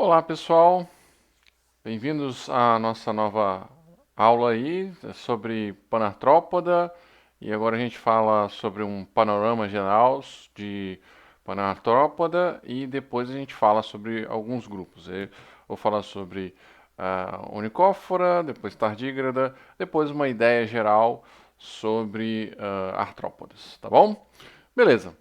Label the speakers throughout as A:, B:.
A: Olá pessoal, bem-vindos à nossa nova aula aí sobre Panartrópoda e agora a gente fala sobre um panorama geral de Panartrópoda e depois a gente fala sobre alguns grupos. Eu vou falar sobre Unicófora, depois Tardígrada, depois uma ideia geral sobre artrópodas, tá bom? Beleza.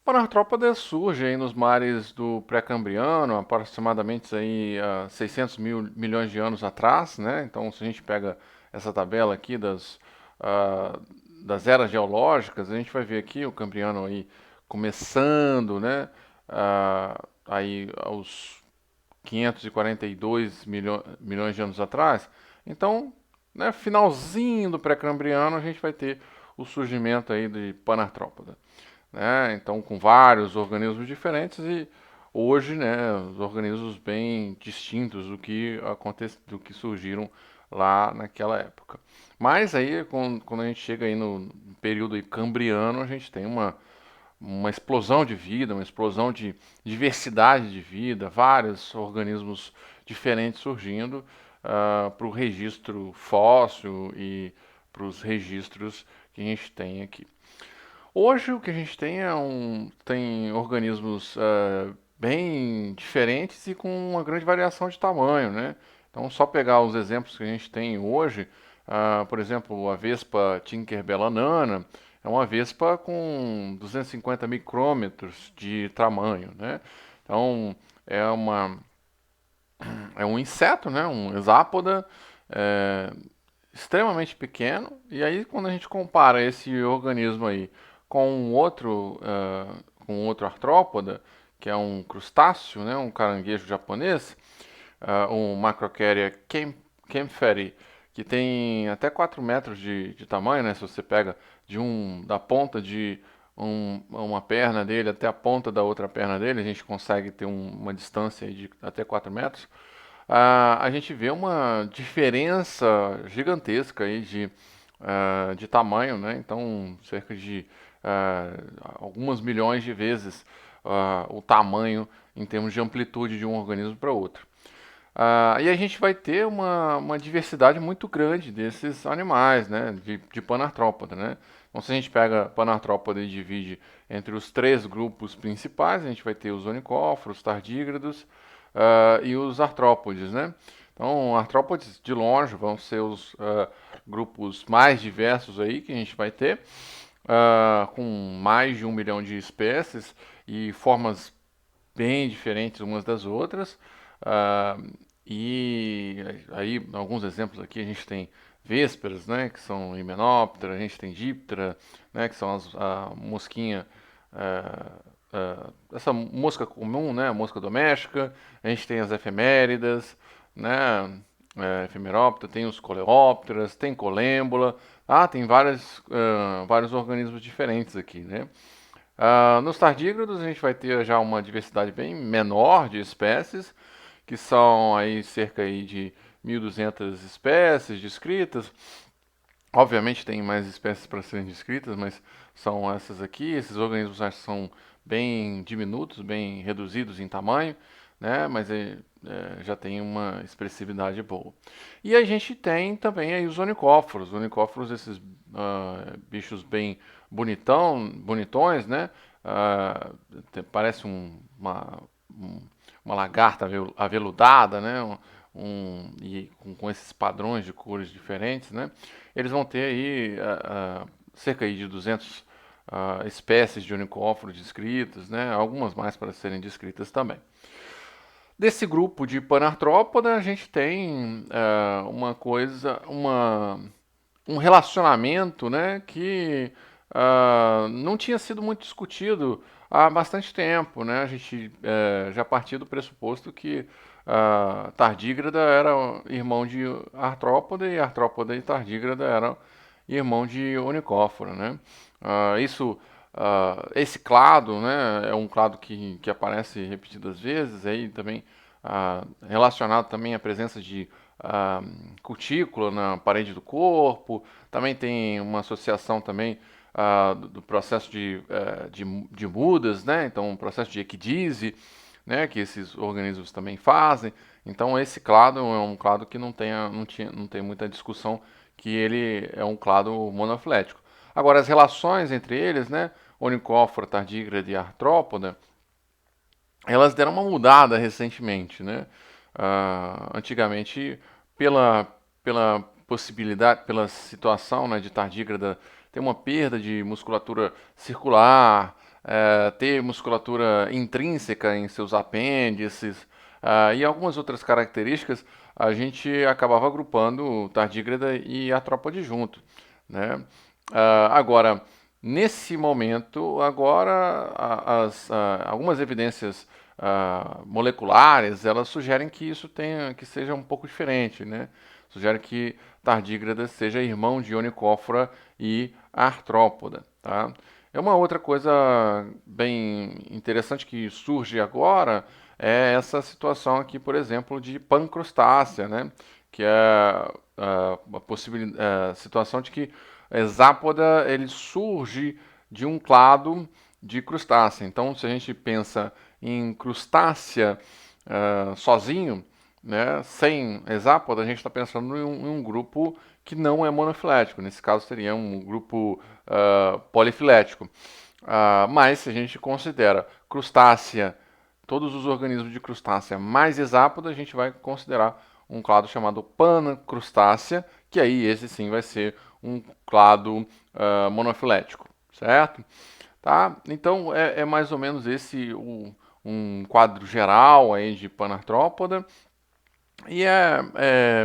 A: Panartrópoda surge aí nos mares do Pré-Cambriano, aproximadamente aí 600 mil milhões de anos atrás, né? Então, se a gente pega essa tabela aqui ah, das eras geológicas, a gente vai ver aqui o Cambriano aí começando, né? Aí aos 542 milhões de anos atrás. Então, né, finalzinho do Pré-Cambriano, a gente vai ter o surgimento aí de Panartrópoda, né? Então, com vários organismos diferentes e hoje, né, os organismos bem distintos do que surgiram lá naquela época. Mas aí, quando a gente chega aí no período aí cambriano, a gente tem uma explosão de vida, uma explosão de diversidade de vida, vários organismos diferentes surgindo para o registro fóssil e para os registros que a gente tem aqui. Hoje o que a gente tem tem organismos bem diferentes e com uma grande variação de tamanho, né? Então, só pegar os exemplos que a gente tem hoje, por exemplo, a Vespa Tinkerbell nana é uma vespa com 250 micrômetros de tamanho, né? Então, é uma é um inseto, né? Um hexápoda é, extremamente pequeno. E aí, quando a gente compara esse organismo aí com outro artrópoda, que é um crustáceo, né? Um caranguejo japonês, um Macrocaria kempferi, que tem até 4 metros de tamanho, né? Se você pega da ponta de uma perna dele até a ponta da outra perna dele, a gente consegue ter uma distância aí de até 4 metros. A gente vê uma diferença gigantesca aí de tamanho, né? Então, cerca de algumas milhões de vezes o tamanho em termos de amplitude de um organismo para outro. E a gente vai ter uma diversidade muito grande desses animais, né, de Panartrópoda, né? Então, se a gente pega Panartrópoda e divide entre os três grupos principais, a gente vai ter os onicóforos, tardígrados e os artrópodes, né? Então, artrópodes de longe vão ser os grupos mais diversos aí que a gente vai ter, com mais de 1 milhão de espécies e formas bem diferentes umas das outras. Ah, e aí, alguns exemplos aqui, a gente tem vésperas, né, que são himenóptera, a gente tem díptera, né, que são a mosquinha, essa mosca comum, né, a mosca doméstica, a gente tem as efeméridas, né, efemeróptera, tem os coleópteras, tem colêmbula, tem vários organismos diferentes aqui, né. Nos tardígrados a gente vai ter já uma diversidade bem menor de espécies, que são aí cerca aí de 1.200 espécies descritas. Obviamente tem mais espécies para serem descritas, mas são essas aqui. Esses organismos são bem diminutos, bem reduzidos em tamanho, né? Mas já tem uma expressividade boa. E a gente tem também aí os onicóforos. Onicóforos, esses bichos bem bonitões, né? Parece uma lagarta aveludada, né? E com esses padrões de cores diferentes, né? Eles vão ter aí cerca aí de 200 espécies de unicóforos descritas, né? Algumas mais para serem descritas também. Desse grupo de Panartrópoda, a gente tem um relacionamento, né, que não tinha sido muito discutido há bastante tempo, né? A gente já partia do pressuposto que tardígrada era irmão de artrópoda e artrópoda e tardígrada eram irmão de onicófora, né? Esse clado, né, é um clado que aparece repetidas vezes, aí também relacionado também à presença de cutícula na parede do corpo, também tem uma associação também do processo de mudas, né? Então, um processo de equidise, né, que esses organismos também fazem. Então esse clado é um clado que não tem muita discussão que ele é um clado monofilético. Agora as relações entre eles, né, Onychophora, tardígrade e artrópoda, elas deram uma mudada recentemente, né? Antigamente, pela, pela possibilidade, pela situação, né, de tardígrada ter uma perda de musculatura circular, ter musculatura intrínseca em seus apêndices, e algumas outras características, a gente acabava agrupando tardígrada e artrópode junto, né? Agora, nesse momento, agora algumas evidências moleculares, elas sugerem que isso que seja um pouco diferente, né? Sugere que tardígrada seja irmão de Onychophora e artrópoda, tá? É uma outra coisa bem interessante que surge agora é essa situação aqui, por exemplo, de pancrustácea, né? Que é a situação de que hexápoda ele surge de um clado de crustácea. Então, se a gente pensa em crustácea sozinho, né, sem hexápoda, a gente está pensando em um grupo que não é monofilético. Nesse caso, seria um grupo polifilético. Mas, se a gente considera crustácea, todos os organismos de crustácea mais hexápoda, a gente vai considerar um clado chamado pancrustácea, que aí esse sim vai ser um clado monofilético, certo? Tá? Então é mais ou menos esse um quadro geral aí de Panartrópoda e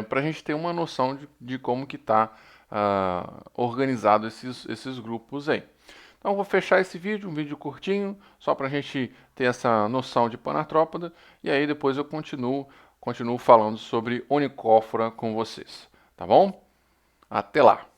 A: para a gente ter uma noção de como que está organizado esses grupos aí. Então eu vou fechar esse vídeo, um vídeo curtinho, só para a gente ter essa noção de Panartrópoda e aí depois eu continuo falando sobre Onychophora com vocês, tá bom? Até lá!